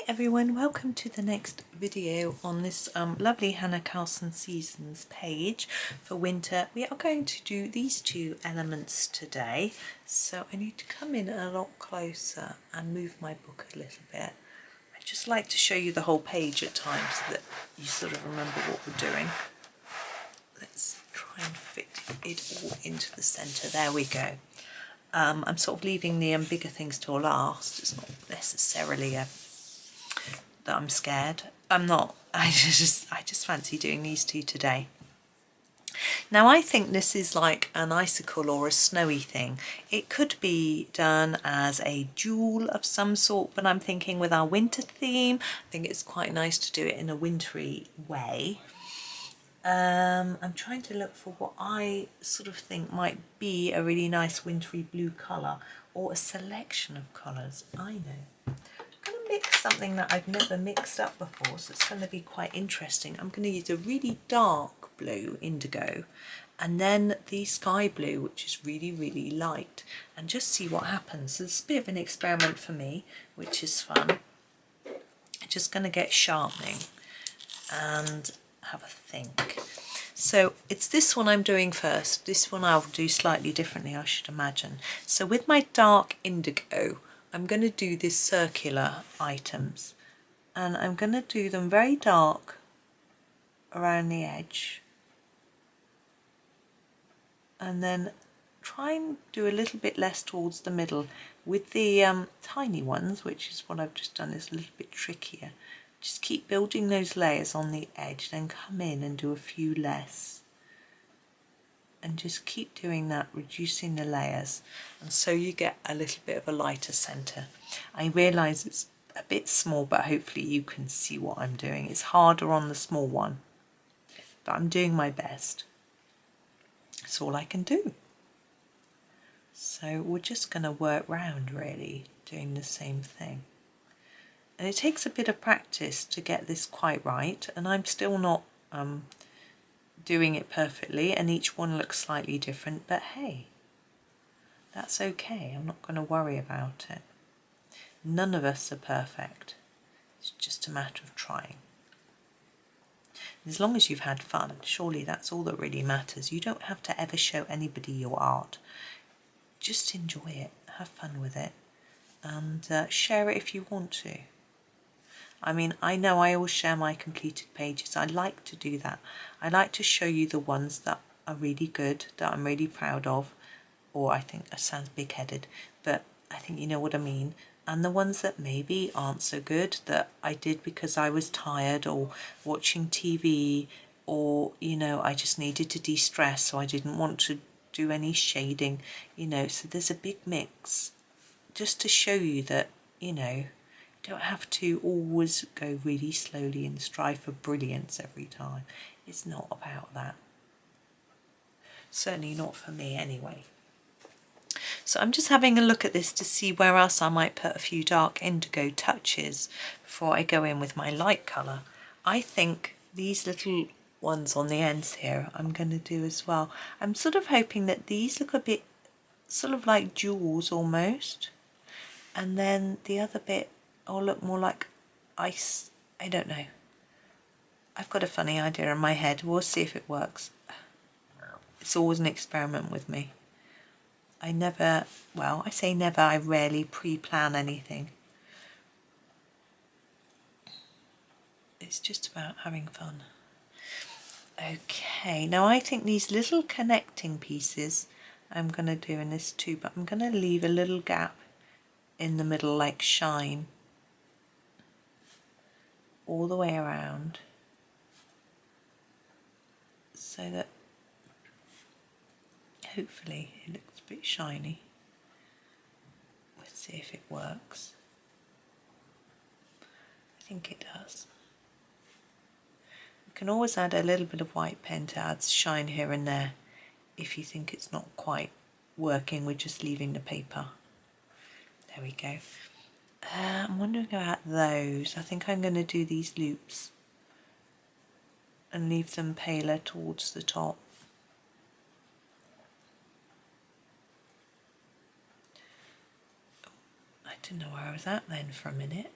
Everyone, welcome to the next video on this lovely Hanna Karlzon Seasons page for winter. We are going to do these two elements today, so I need to come in a lot closer and move my book a little bit. I just like to show you the whole page at times so that you sort of remember what we're doing. Let's try and fit it all into the centre. There we go. I'm sort of leaving the bigger things till last. It's not necessarily that I'm scared. I'm not. I just fancy doing these two today. Now I think this is like an icicle or a snowy thing. It could be done as a jewel of some sort, but I'm thinking with our winter theme, I think it's quite nice to do it in a wintry way. I'm trying to look for what I sort of think might be a really nice wintry blue colour or a selection of colours. I know. I'm going to mix something that I've never mixed up before, so it's going to be quite interesting. I'm going to use a really dark blue indigo and then the sky blue, which is really, really light, and just see what happens. So it's a bit of an experiment for me, which is fun. I'm just going to get sharpening and have a think. So it's this one I'm doing first. This one I'll do slightly differently, I should imagine. So with my dark indigo, I'm going to do these circular items, and I'm going to do them very dark around the edge, and then try and do a little bit less towards the middle. With the tiny ones, which is what I've just done, is a little bit trickier. Just keep building those layers on the edge, then come in and do a few less. And just keep doing that, reducing the layers, and so you get a little bit of a lighter centre. I realise it's a bit small, but hopefully you can see what I'm doing. It's harder on the small one, but I'm doing my best. That's all I can do. So we're just going to work round really, doing the same thing. And it takes a bit of practice to get this quite right, and I'm still not doing it perfectly, and each one looks slightly different, but hey, that's okay. I'm not going to worry about it. None of us are perfect. It's just a matter of trying. As long as you've had fun, surely that's all that really matters. You don't have to ever show anybody your art. Just enjoy it, have fun with it, and share it if you want to. I mean, I know I always share my completed pages. I like to do that. I like to show you the ones that are really good, that I'm really proud of, or I think that sounds big-headed, but I think you know what I mean. And the ones that maybe aren't so good, that I did because I was tired or watching TV, or, you know, I just needed to de-stress, so I didn't want to do any shading, you know. So there's a big mix, just to show you that, you know, don't have to always go really slowly and strive for brilliance every time. It's not about that. Certainly not for me anyway. So I'm just having a look at this to see where else I might put a few dark indigo touches before I go in with my light colour. I think these little ones on the ends here I'm going to do as well. I'm sort of hoping that these look a bit sort of like jewels almost, and then the other bit will look more like ice. I don't know. I've got a funny idea in my head. We'll see if it works. It's always an experiment with me. I never, well, I say never, I rarely pre-plan anything. It's just about having fun. Okay, now I think these little connecting pieces I'm going to do in this too, but I'm going to leave a little gap in the middle like shine all the way around, so that hopefully it looks a bit shiny. Let's see if it works. I think it does. You can always add a little bit of white pen to add shine here and there if you think it's not quite working with just leaving the paper. There we go. I'm wondering about those. I think I'm going to do these loops and leave them paler towards the top. I didn't know where I was at then for a minute.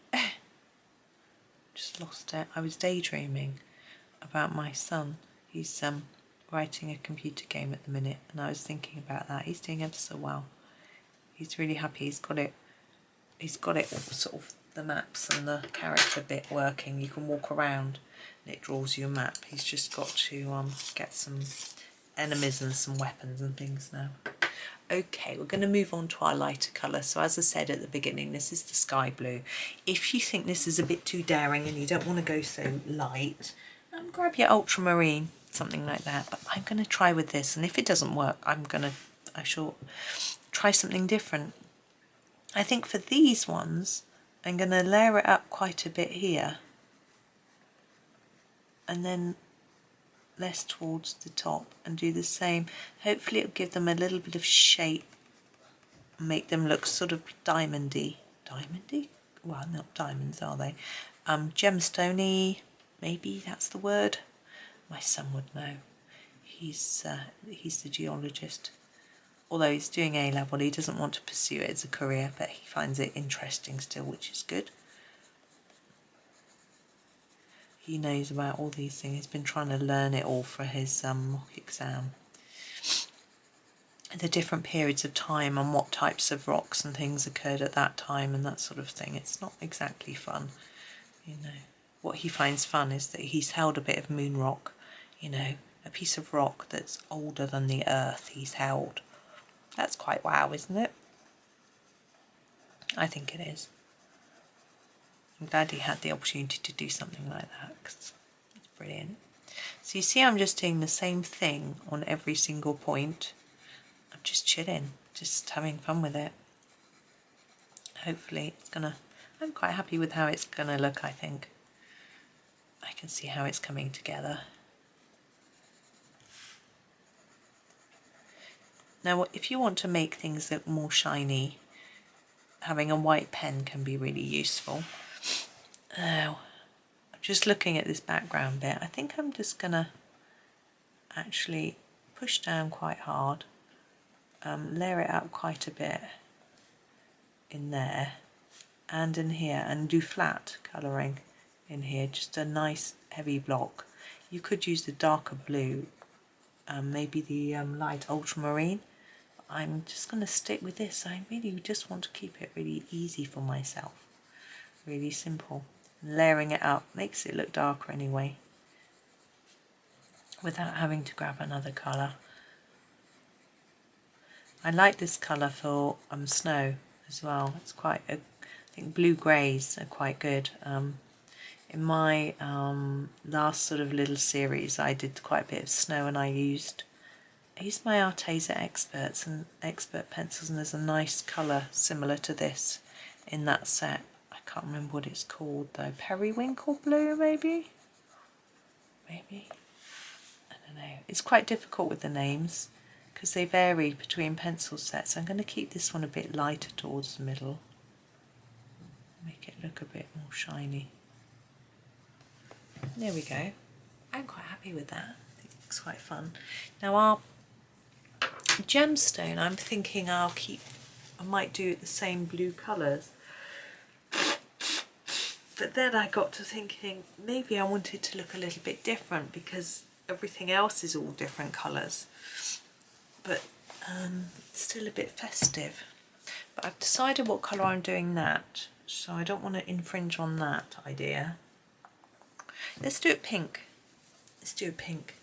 just lost it. I was daydreaming about my son. He's writing a computer game at the minute, and I was thinking about that. He's doing ever so well. He's really happy. He's got it sort of the maps and the character bit working. You can walk around and it draws you a map. He's just got to get some enemies and some weapons and things now. Okay, we're going to move on to our lighter colour. So as I said at the beginning, this is the sky blue. If you think this is a bit too daring and you don't want to go so light, grab your ultramarine, something like that. But I'm going to try with this, and if it doesn't work, I shall try something different. I think for these ones, I'm going to layer it up quite a bit here, and then less towards the top, and do the same. Hopefully it'll give them a little bit of shape, make them look sort of diamondy. Diamondy? Well, not diamonds, are they? Gemstone-y, maybe that's the word. My son would know. He's the geologist. Although he's doing A-level, he doesn't want to pursue it as a career, but he finds it interesting still, which is good. He knows about all these things. He's been trying to learn it all for his mock exam. The different periods of time and what types of rocks and things occurred at that time and that sort of thing. It's not exactly fun, you know. What he finds fun is that he's held a bit of moon rock, you know, a piece of rock that's older than the earth he's held. That's quite wow, isn't it? I think it is. I'm glad he had the opportunity to do something like that, because it's brilliant. So you see I'm just doing the same thing on every single point. I'm just chilling, just having fun with it. Hopefully it's gonna, I'm quite happy with how it's gonna look, I think. I can see how it's coming together. Now if you want to make things look more shiny, having a white pen can be really useful. Now, I'm just looking at this background bit. I think I'm just gonna actually push down quite hard, layer it up quite a bit in there and in here, and do flat colouring in here, just a nice heavy block. You could use the darker blue, maybe the light ultramarine. I'm just going to stick with this. I really just want to keep it really easy for myself, really simple. Layering it up makes it look darker anyway, without having to grab another colour. I like this colour for snow as well. It's quite I think blue greys are quite good. In my last sort of little series I did quite a bit of snow, and I used my Arteza Experts and Expert pencils, and there's a nice colour similar to this in that set. I can't remember what it's called though. Periwinkle blue, maybe? Maybe? I don't know. It's quite difficult with the names because they vary between pencil sets. I'm going to keep this one a bit lighter towards the middle. Make it look a bit more shiny. There we go. I'm quite happy with that. I think it looks quite fun. Now our gemstone, I'm thinking I might do it the same blue colours. But then I got to thinking maybe I wanted to look a little bit different because everything else is all different colours. But it's still a bit festive. But I've decided what colour I'm doing that, so I don't want to infringe on that idea. Let's do it pink. Let's do it pink.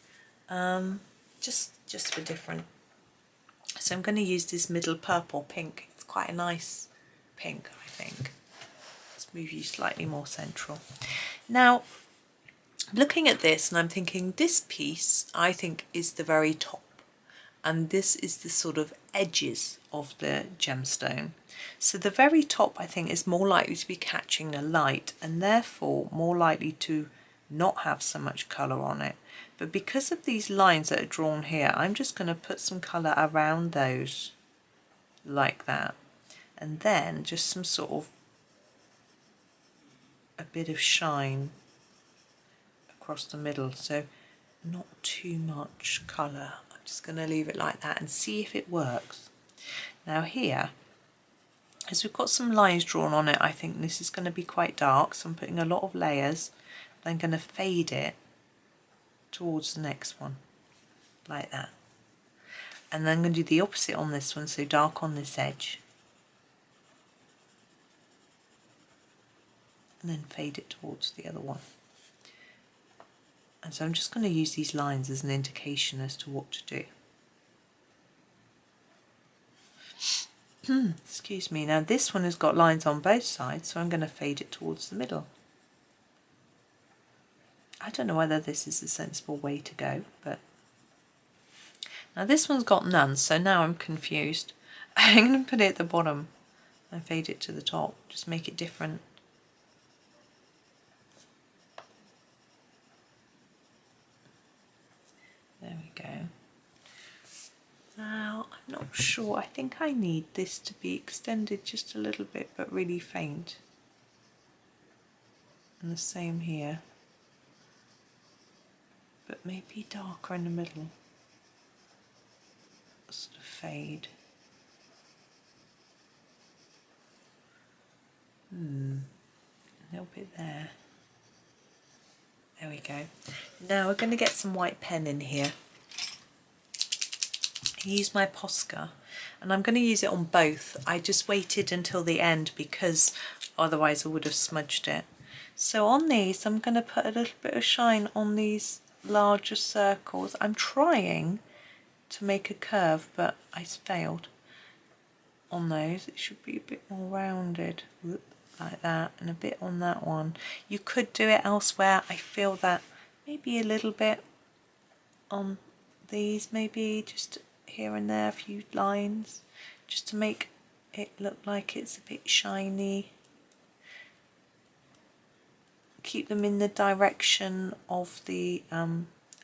Just for different. So I'm going to use this middle purple pink. It's quite a nice pink, I think. Let's move you slightly more central. Now, looking at this, and I'm thinking this piece, I think, is the very top. And this is the sort of edges of the gemstone. So the very top, I think, is more likely to be catching the light and therefore more likely to not have so much colour on it. But because of these lines that are drawn here, I'm just going to put some colour around those like that. And then just some sort of a bit of shine across the middle. So not too much colour. I'm just going to leave it like that and see if it works. Now here, as we've got some lines drawn on it, I think this is going to be quite dark, so I'm putting a lot of layers. I'm going to fade it towards the next one, like that. And then I'm going to do the opposite on this one, so dark on this edge. And then fade it towards the other one. And so I'm just going to use these lines as an indication as to what to do. Excuse me. Now this one has got lines on both sides, so I'm going to fade it towards the middle. I don't know whether this is a sensible way to go, but now this one's got none, so now I'm confused. I'm going to put it at the bottom and fade it to the top, just make it different. There we go. Now, I'm not sure, I think I need this to be extended just a little bit, but really faint. And the same here, but maybe darker in the middle. Sort of fade. A little bit there. There we go. Now we're going to get some white pen in here. Use my Posca, and I'm going to use it on both. I just waited until the end because otherwise I would have smudged it. So on these I'm going to put a little bit of shine on these larger circles. I'm trying to make a curve, but I failed on those. It should be a bit more rounded. Whoop, like that, and a bit on that one. You could do it elsewhere. I feel that maybe a little bit on these, maybe just here and there, a few lines, just to make it look like it's a bit shiny. Keep them in the direction of the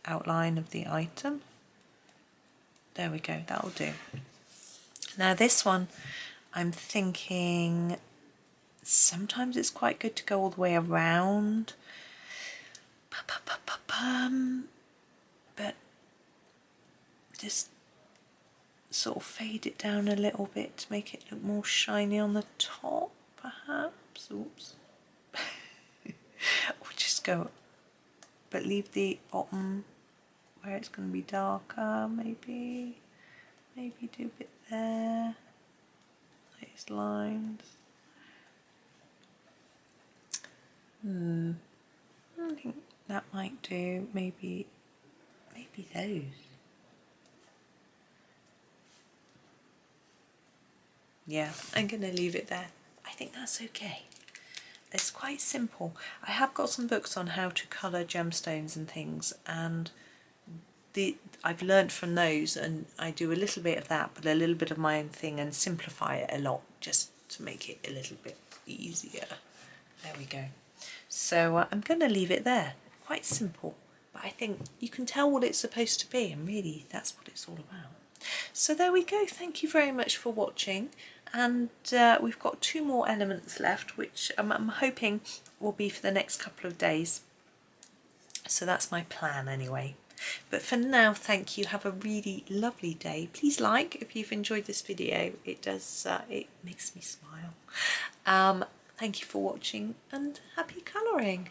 outline of the item. There we go, that'll do. Now this one, I'm thinking sometimes it's quite good to go all the way around, but just sort of fade it down a little bit to make it look more shiny on the top, perhaps. Oops. Or just go, but leave the bottom where it's going to be darker, maybe do a bit there, these lines. I think that might do, maybe those. Yeah, I'm going to leave it there. I think that's okay. It's quite simple. I have got some books on how to colour gemstones and things, and I've learnt from those, and I do a little bit of that, but a little bit of my own thing, and simplify it a lot just to make it a little bit easier. There we go. So I'm going to leave it there. Quite simple, but I think you can tell what it's supposed to be, and really that's what it's all about. So there we go. Thank you very much for watching, and we've got 2 more elements left, which I'm hoping will be for the next couple of days. So that's my plan anyway. But for now, thank you. Have a really lovely day. Please like if you've enjoyed this video. It does, it makes me smile. Thank you for watching, and happy colouring.